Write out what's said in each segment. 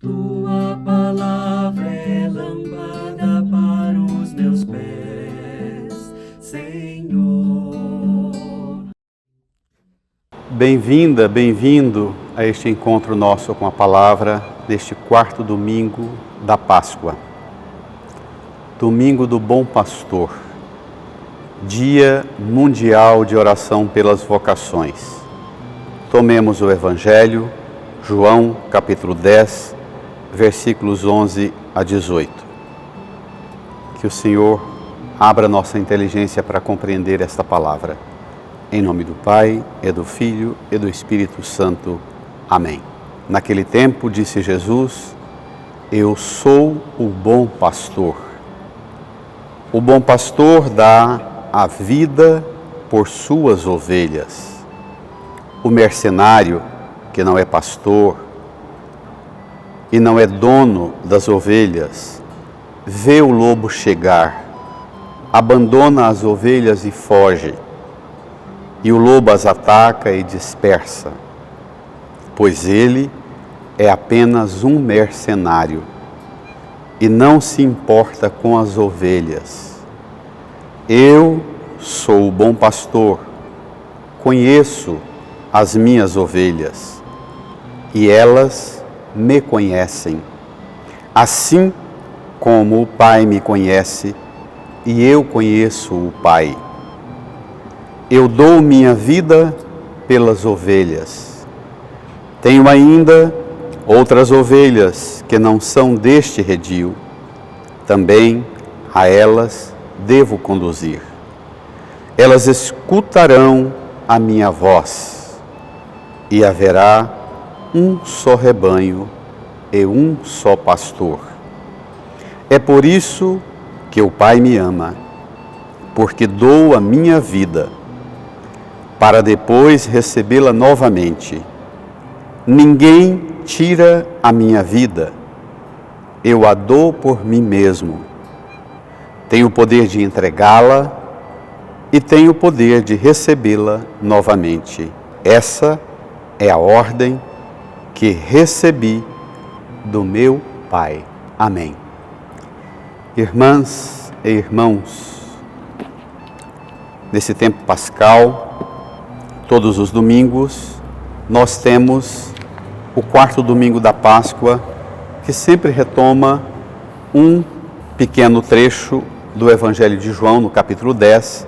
Tua palavra é lâmpada para os meus pés, Senhor. Bem-vinda, bem-vindo a este encontro nosso com a palavra deste quarto domingo da Páscoa. Domingo do Bom Pastor, Dia Mundial de Oração pelas Vocações. Tomemos o Evangelho, João, capítulo 10, versículos 11 a 18. Que o Senhor abra nossa inteligência para compreender esta palavra. Em nome do Pai, e do Filho, e do Espírito Santo. Amém. Naquele tempo, disse Jesus: Eu sou o bom pastor. O bom pastor dá a vida por suas ovelhas. O mercenário, que não é pastor e não é dono das ovelhas, vê o lobo chegar, abandona as ovelhas e foge, e o lobo as ataca e dispersa, pois ele é apenas um mercenário e não se importa com as ovelhas. Eu sou o bom pastor, conheço as minhas ovelhas e elas me conhecem, assim como o Pai me conhece e eu conheço o Pai. Eu dou minha vida pelas ovelhas. Tenho ainda outras ovelhas que não são deste redil. Também a elas devo conduzir. Elas escutarão a minha voz, e haverá um só rebanho e um só pastor. É por isso que o Pai me ama, porque dou a minha vida, para depois recebê-la novamente. Ninguém tira a minha vida, eu a dou por mim mesmo. Tenho o poder de entregá-la e tenho o poder de recebê-la novamente. Essa é a ordem que recebi do meu Pai. Amém. Irmãs e irmãos, nesse tempo pascal, todos os domingos, nós temos o quarto domingo da Páscoa, que sempre retoma um pequeno trecho do Evangelho de João, no capítulo 10,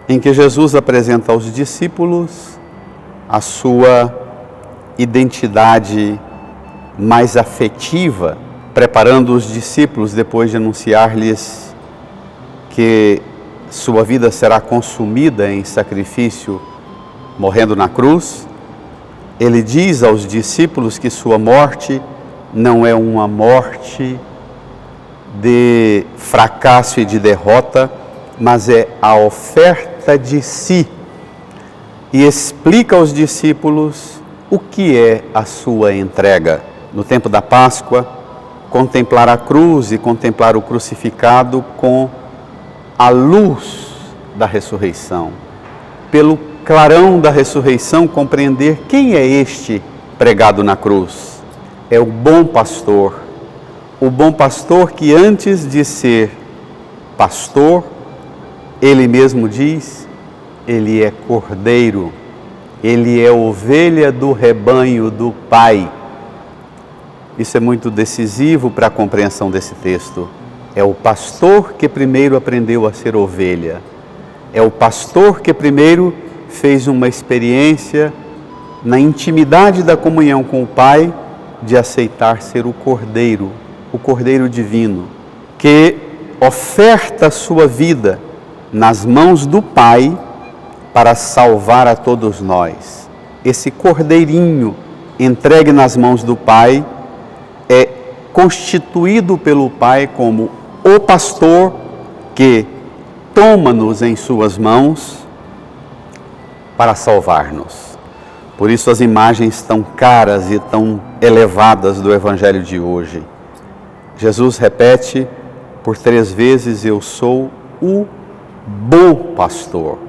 em que Jesus apresenta aos discípulos a sua identidade mais afetiva, preparando os discípulos depois de anunciar-lhes que sua vida será consumida em sacrifício, morrendo na cruz. Ele diz aos discípulos que sua morte não é uma morte de fracasso e de derrota, mas é a oferta de si. E explica aos discípulos o que é a sua entrega. No tempo da Páscoa, contemplar a cruz e contemplar o crucificado com a luz da ressurreição. Pelo clarão da ressurreição, compreender quem é este pregado na cruz. É o bom pastor. O bom pastor que antes de ser pastor, ele mesmo diz, ele é cordeiro, ele é ovelha do rebanho do Pai. Isso é muito decisivo para a compreensão desse texto. É o pastor que primeiro aprendeu a ser ovelha. É o pastor que primeiro fez uma experiência na intimidade da comunhão com o Pai de aceitar ser o Cordeiro divino, que oferta a sua vida nas mãos do Pai para salvar a todos nós. Esse cordeirinho entregue nas mãos do Pai é constituído pelo Pai como o pastor que toma-nos em suas mãos para salvar-nos. Por isso as imagens tão caras e tão elevadas do Evangelho de hoje. Jesus repete por 3 vezes: eu sou o bom pastor.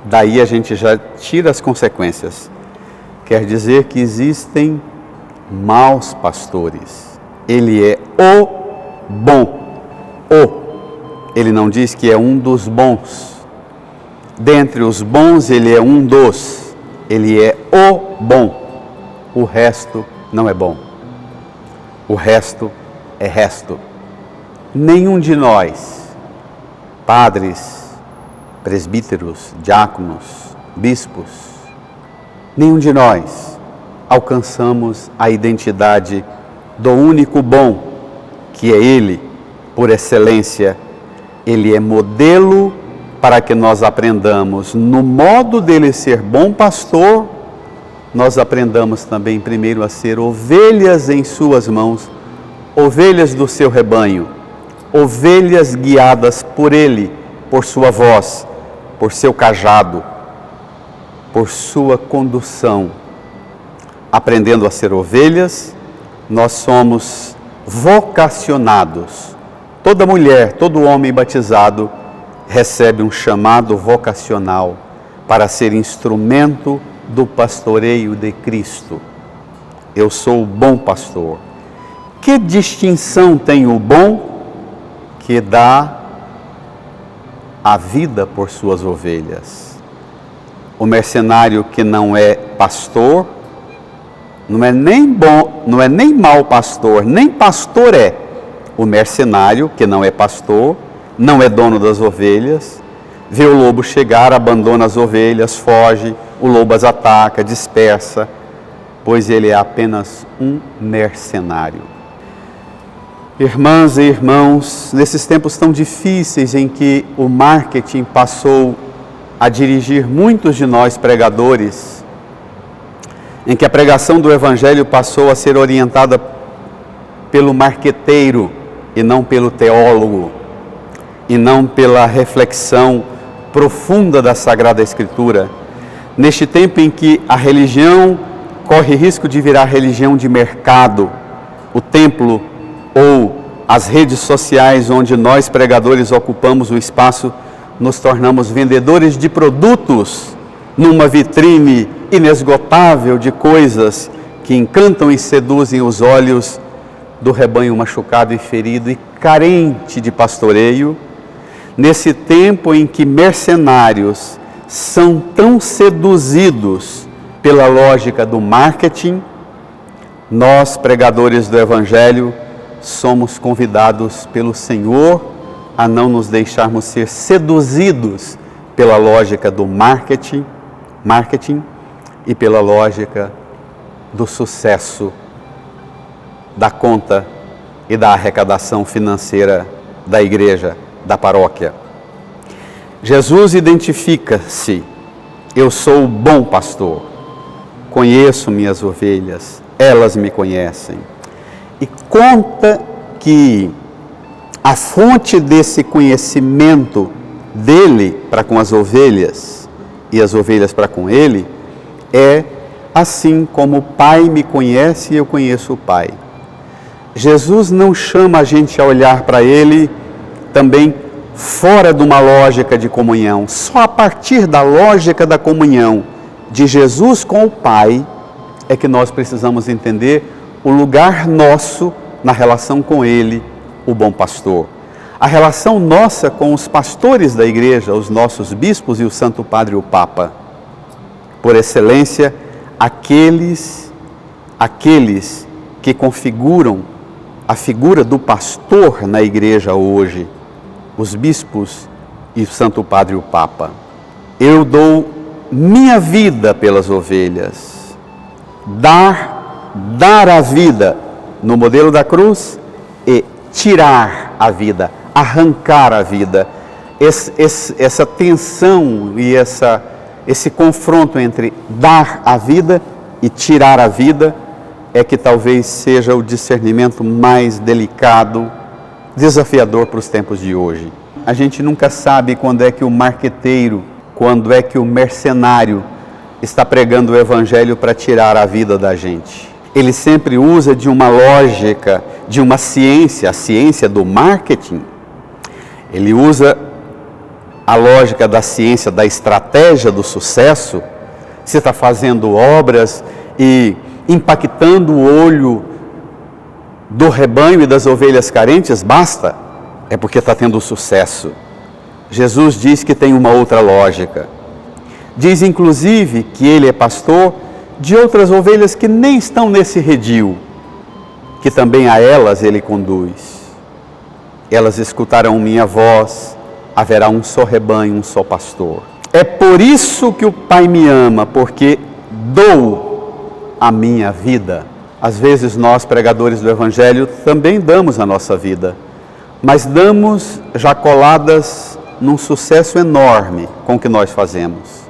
Daí a gente já tira as consequências. Quer dizer que existem maus pastores. Ele é o bom. Ele não diz que é um dos bons. Dentre os bons, ele é um dos. Ele é o bom. O resto não é bom. O resto é resto. Nenhum de nós, padres, presbíteros, diáconos, bispos, nenhum de nós alcançamos a identidade do único bom, que é Ele, por excelência. Ele é modelo para que nós aprendamos no modo dele ser bom pastor, nós aprendamos também primeiro a ser ovelhas em suas mãos, ovelhas do seu rebanho, ovelhas guiadas por ele, por sua voz, por seu cajado, por sua condução. Aprendendo a ser ovelhas, nós somos vocacionados. Toda mulher, todo homem batizado recebe um chamado vocacional para ser instrumento do pastoreio de Cristo. Eu sou o bom pastor. Que distinção tem o bom que dá a vida por suas ovelhas? O mercenário que não é pastor, não é nem bom, não é nem mau pastor, nem pastor é. O mercenário que não é pastor, não é dono das ovelhas, vê o lobo chegar, abandona as ovelhas, foge, o lobo as ataca, dispersa, pois ele é apenas um mercenário. Irmãs e irmãos, nesses tempos tão difíceis em que o marketing passou a dirigir muitos de nós pregadores, em que a pregação do Evangelho passou a ser orientada pelo marqueteiro e não pelo teólogo, e não pela reflexão profunda da Sagrada Escritura. Neste tempo em que a religião corre risco de virar religião de mercado, o templo ou as redes sociais onde nós pregadores ocupamos o espaço, nos tornamos vendedores de produtos numa vitrine inesgotável de coisas que encantam e seduzem os olhos do rebanho machucado e ferido e carente de pastoreio. Nesse tempo em que mercenários são tão seduzidos pela lógica do marketing, nós, pregadores do Evangelho, somos convidados pelo Senhor a não nos deixarmos ser seduzidos pela lógica do marketing e pela lógica do sucesso, da conta e da arrecadação financeira da igreja, da paróquia. Jesus identifica-se: eu sou o bom pastor, conheço minhas ovelhas, elas me conhecem. E conta que a fonte desse conhecimento dele para com as ovelhas e as ovelhas para com ele é assim como o Pai me conhece e eu conheço o Pai. Jesus não chama a gente a olhar para ele também fora de uma lógica de comunhão. Só a partir da lógica da comunhão de Jesus com o Pai é que nós precisamos entender o lugar nosso na relação com Ele, o bom pastor. A relação nossa com os pastores da igreja, os nossos bispos e o Santo Padre e o Papa. Por excelência, aqueles que configuram a figura do pastor na igreja hoje, os bispos e o Santo Padre e o Papa. Eu dou minha vida pelas ovelhas. Dar a vida no modelo da cruz e tirar a vida, arrancar a vida. Essa tensão e esse confronto entre dar a vida e tirar a vida é que talvez seja o discernimento mais delicado, desafiador para os tempos de hoje. A gente nunca sabe quando é que o marqueteiro, quando é que o mercenário está pregando o Evangelho para tirar a vida da gente. Ele sempre usa de uma lógica, de uma ciência, a ciência do marketing. Ele usa a lógica da ciência, da estratégia do sucesso. Você está fazendo obras e impactando o olho do rebanho e das ovelhas carentes, basta, é porque está tendo sucesso. Jesus diz que tem uma outra lógica. Diz inclusive que ele é pastor de outras ovelhas que nem estão nesse redil, que também a elas ele conduz. Elas escutarão minha voz, haverá um só rebanho, um só pastor. É por isso que o Pai me ama, porque dou a minha vida. Às vezes nós, pregadores do Evangelho, também damos a nossa vida, mas damos já coladas num sucesso enorme com o que nós fazemos.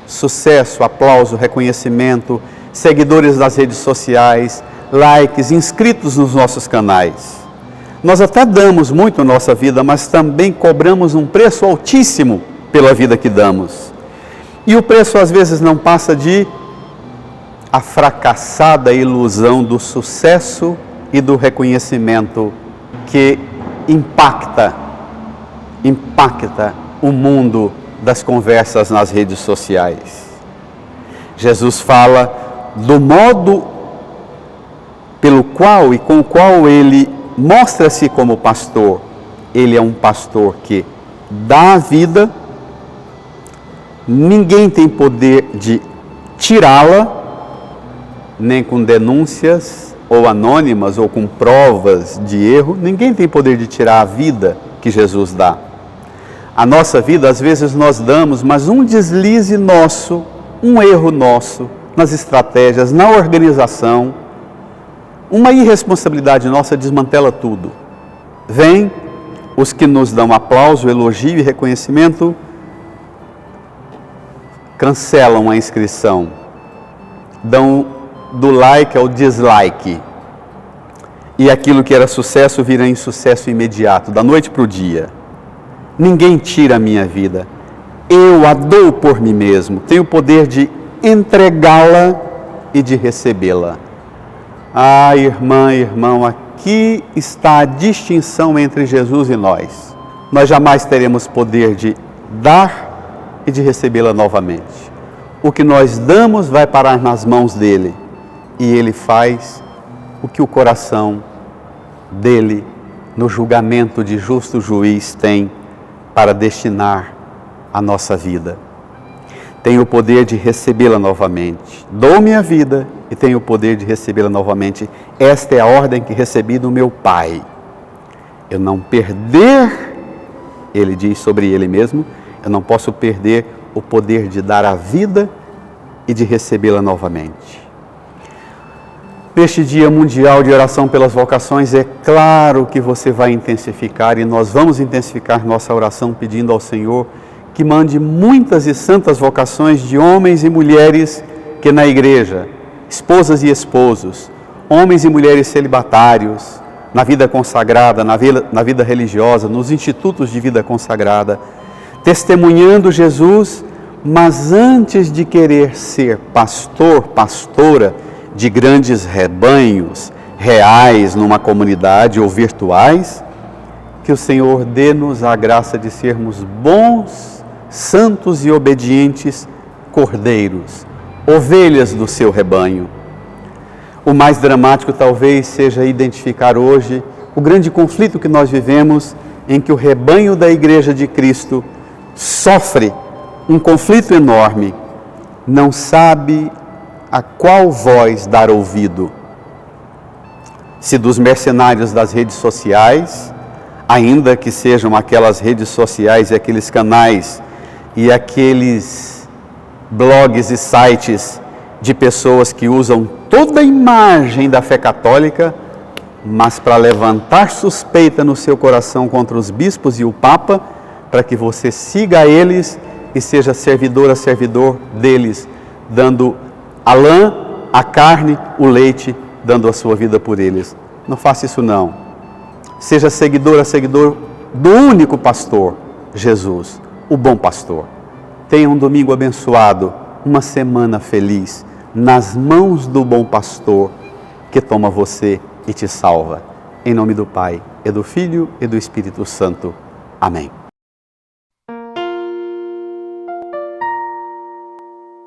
Sucesso, aplauso, reconhecimento, seguidores nas redes sociais, likes, inscritos nos nossos canais. Nós até damos muito a nossa vida, mas também cobramos um preço altíssimo pela vida que damos. E o preço às vezes não passa de a fracassada ilusão do sucesso e do reconhecimento que impacta o mundo das conversas nas redes sociais. Jesus fala do modo pelo qual e com o qual ele mostra-se como pastor. Ele é um pastor que dá a vida, ninguém tem poder de tirá-la, nem com denúncias ou anônimas ou com provas de erro, ninguém tem poder de tirar a vida que Jesus dá. A nossa vida, às vezes nós damos, mas um deslize nosso, um erro nosso, nas estratégias, na organização, uma irresponsabilidade nossa desmantela tudo. Vem os que nos dão aplauso, elogio e reconhecimento, cancelam a inscrição, dão do like ao dislike, e aquilo que era sucesso vira insucesso imediato, da noite para o dia. Ninguém tira a minha vida, eu a dou por mim mesmo, tenho o poder de entregá-la e de recebê-la. Ah, irmã, irmão, aqui está a distinção entre Jesus e nós. Nós jamais teremos poder de dar e de recebê-la novamente. O que nós damos vai parar nas mãos dele, e ele faz o que o coração dele, no julgamento de justo juiz, tem para destinar a nossa vida. Tenho o poder de recebê-la novamente. Dou minha vida e tenho o poder de recebê-la novamente. Esta é a ordem que recebi do meu Pai. Eu não perder, ele diz sobre ele mesmo, eu não posso perder o poder de dar a vida e de recebê-la novamente. Neste Dia Mundial de Oração pelas Vocações, é claro que você vai intensificar, e nós vamos intensificar nossa oração pedindo ao Senhor que mande muitas e santas vocações de homens e mulheres que na igreja, esposas e esposos, homens e mulheres celibatários, na vida consagrada, na vida religiosa, nos institutos de vida consagrada, testemunhando Jesus, mas antes de querer ser pastor, pastora, de grandes rebanhos reais numa comunidade ou virtuais, que o Senhor dê-nos a graça de sermos bons, santos e obedientes cordeiros, ovelhas do seu rebanho. O mais dramático talvez seja identificar hoje o grande conflito que nós vivemos, em que o rebanho da Igreja de Cristo sofre um conflito enorme, não sabe a qual voz dar ouvido. Se dos mercenários das redes sociais, ainda que sejam aquelas redes sociais e aqueles canais e aqueles blogs e sites de pessoas que usam toda a imagem da fé católica, mas para levantar suspeita no seu coração contra os bispos e o Papa, para que você siga eles e seja servidor deles, dando a lã, a carne, o leite, dando a sua vida por eles. Não faça isso não. Seja seguidor do único pastor, Jesus, o bom pastor. Tenha um domingo abençoado, uma semana feliz, nas mãos do bom pastor que toma você e te salva. Em nome do Pai, e do Filho e do Espírito Santo. Amém.